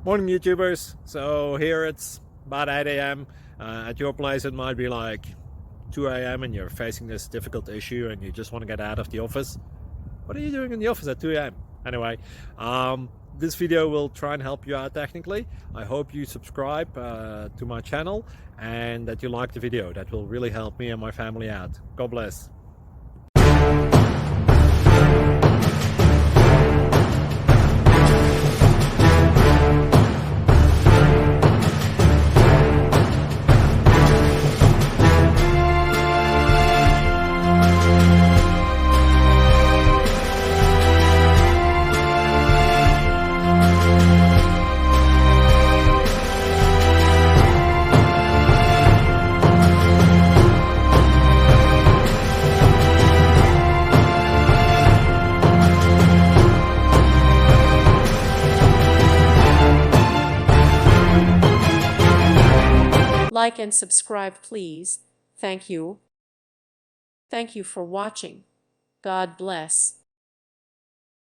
Morning YouTubers. So here it's about 8 a.m. At your place it might be like 2 a.m. and you're facing this difficult issue and you just want to get out of the office. What are you doing in the office at 2 a.m.? Anyway, this video will try and help you out technically. I hope you subscribe to my channel and that you like the video. That will really help me and my family out. God bless. Like and subscribe, please. Thank you. Thank you for watching. God bless.